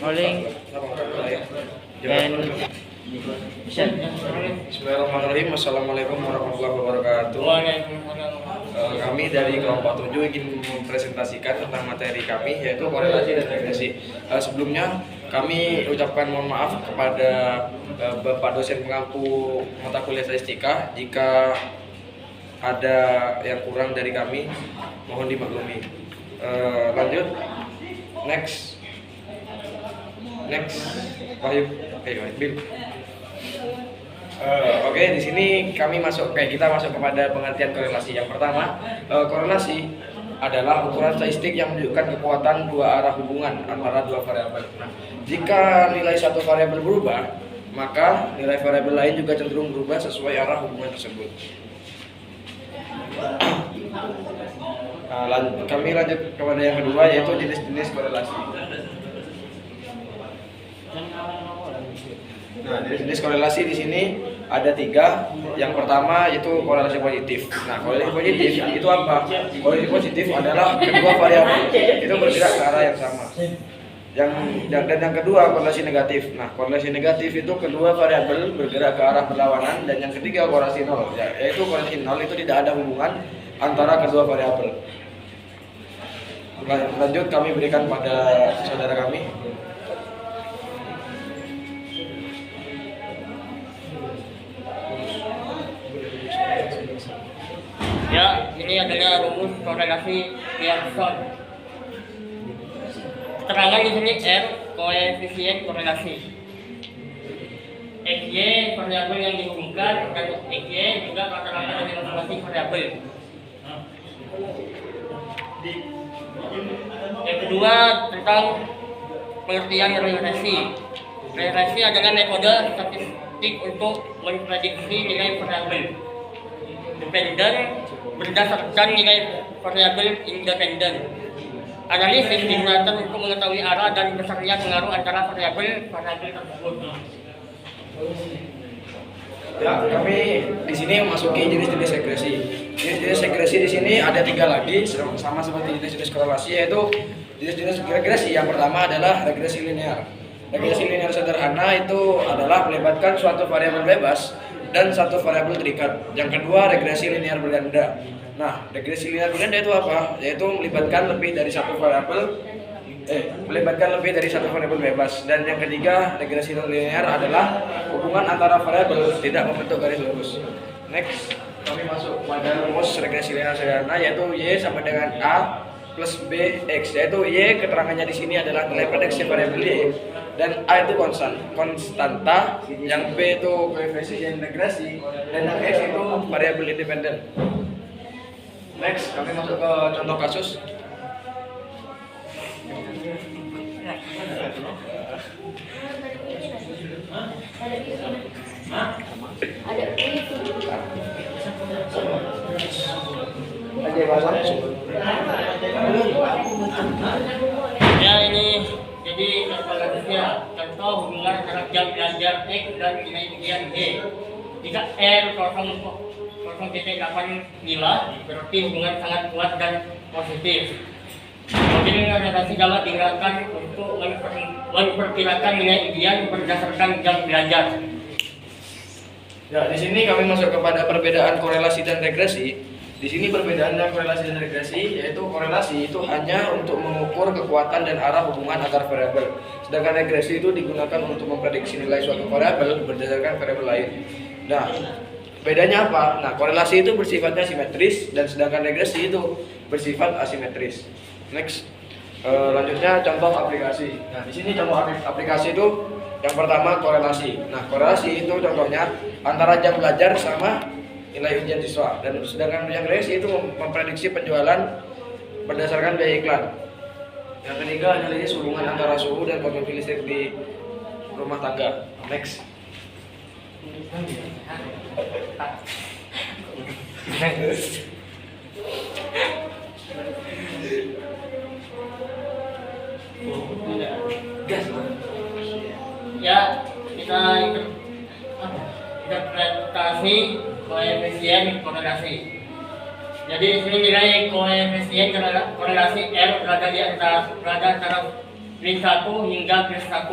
Rolling and Vision. Bismillahirrahmanirrahim. Assalamualaikum warahmatullahi wabarakatuh. Kami dari kelompok 7 ingin mempresentasikan tentang materi kami, yaitu korelasi dan regresi. Sebelumnya kami ucapkan mohon maaf kepada Bapak dosen pengampu mata kuliah statistika jika ada yang kurang dari kami, mohon dimaklumi. Lanjut, next, Wahyu, Bill. Oke, di sini kita masuk kepada pengertian korelasi. Yang pertama, korelasi adalah ukuran statistik yang menunjukkan kekuatan dua arah hubungan antara dua variabel. Nah, jika nilai satu variabel berubah, maka nilai variabel lain juga cenderung berubah sesuai arah hubungan tersebut. Kami lanjut kepada yang kedua, yaitu jenis-jenis korelasi. Nah, jenis korelasi di sini ada 3. Yang pertama yaitu korelasi positif. Nah, korelasi positif itu apa? Korelasi positif adalah kedua variabel itu bergerak ke arah yang sama. Dan yang kedua korelasi negatif. Nah, korelasi negatif itu kedua variabel bergerak ke arah berlawanan. Dan yang ketiga korelasi nol, yaitu korelasi nol itu tidak ada hubungan antara kedua variabel. Lanjut kami berikan pada saudara kami. Ya, ini adalah rumus korelasi Pearson. Keterangan di sini R, koefisien korelasi. XY variabel yang dihubungkan dan XY juga rata-rata dari masing-masing variabel. Yang kedua tentang pengertian regresi. Regresi adalah metode statistik untuk memprediksi nilai variabel dependen berdasarkan nilai variabel independen. Analisis digunakan untuk mengetahui arah dan besarnya pengaruh antara variabel tersebut. Ya, kami di sini memasuki jenis-jenis regresi. Jenis-jenis regresi di sini ada 3 lagi, sama seperti jenis-jenis korelasi, yaitu jenis-jenis regresi. Yang pertama adalah regresi linear. Regresi linear sederhana itu adalah melibatkan suatu variabel bebas dan satu variabel terikat. Yang kedua, regresi linear berganda. Nah, regresi linear berganda itu apa? Yaitu melibatkan lebih dari satu variabel bebas. Dan yang ketiga, regresi linear adalah hubungan antara variabel tidak membentuk garis lurus. Next, kami masuk pada rumus regresi linear sederhana, yaitu Y sama dengan A plus BX, yaitu Y keterangannya di sini adalah nilai prediksi variabel Y dan A itu konstanta, yang B itu koefisien regresi dan yang X itu variabel independen. Next, kami masuk ke contoh kasus. Ya, ini jadi kasusnya contoh hubungan antara jam belajar X dan nilai ujian Y. Jika R 0,8 nilai, berarti hubungan sangat kuat dan positif. Kemudian regresi dapat digunakan untuk memperkirakan nilai ujian berdasarkan jam belajar. Ya, di sini kami masuk kepada perbedaan korelasi dan regresi. Di sini perbedaan korelasi dan regresi, yaitu korelasi itu hanya untuk mengukur kekuatan dan arah hubungan antar variabel. Sedangkan regresi itu digunakan untuk memprediksi nilai suatu variabel berdasarkan variabel lain. Nah, bedanya apa? Nah, korelasi itu bersifatnya simetris dan sedangkan regresi itu bersifat asimetris. Next, lanjutnya contoh aplikasi. Nah, di sini contoh aplikasi itu yang pertama korelasi. Nah, korelasi itu contohnya antara jam belajar sama nilai ujian siswa, dan sedangkan yang regresi itu memprediksi penjualan berdasarkan biaya iklan. Yang ketiga analisis hubungan antara suhu dan konsumsi listrik di rumah tangga. Next. Ya, kita interpretasi koefisien korelasi. Jadi di sini nilai koefisien korelasi R berada antara Plus 1 hingga plus 1.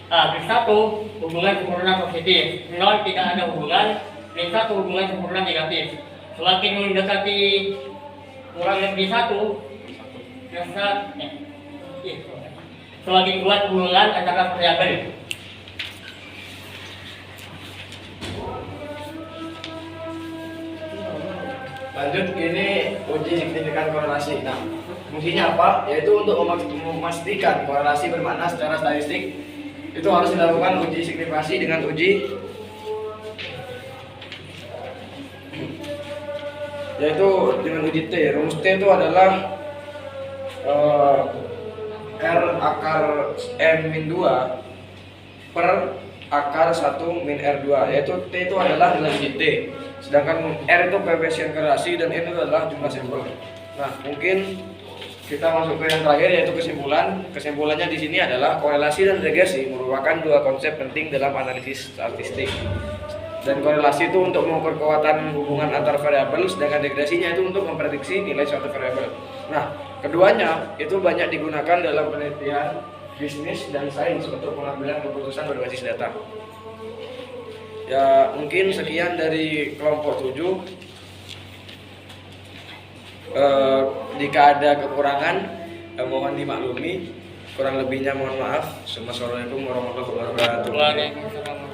Plus 1 hubungan sempurna positif, 0 tidak ada hubungan, plus 1 hubungan sempurna negatif. Semakin mendekati kurang lebih 1, semakin kuat hubungan antara variabel. Lanjut, ini uji signifikan korelasi. Nah, fungsinya apa? Yaitu untuk memastikan korelasi bermakna secara statistik. Itu harus dilakukan uji signifikasi dengan uji T. Rumus T itu adalah R akar N min 2 per akar 1 min R2, yaitu T itu adalah nilai uji T, sedangkan R itu koefisien korelasi dan N itu adalah jumlah sampel. Nah, mungkin kita masuk ke yang terakhir, yaitu kesimpulan. Kesimpulannya di sini adalah korelasi dan regresi merupakan dua konsep penting dalam analisis statistik. Dan korelasi itu untuk mengukur kekuatan hubungan antar variabel, sedangkan regresinya itu untuk memprediksi nilai suatu variabel. Nah, keduanya itu banyak digunakan dalam penelitian bisnis dan sains untuk pengambilan keputusan berbasis data. Ya, mungkin sekian dari kelompok 7. Jika ada kekurangan mohon dimaklumi, kurang lebihnya mohon maaf. Assalamualaikum warahmatullahi wabarakatuh. Waalaikumsalam.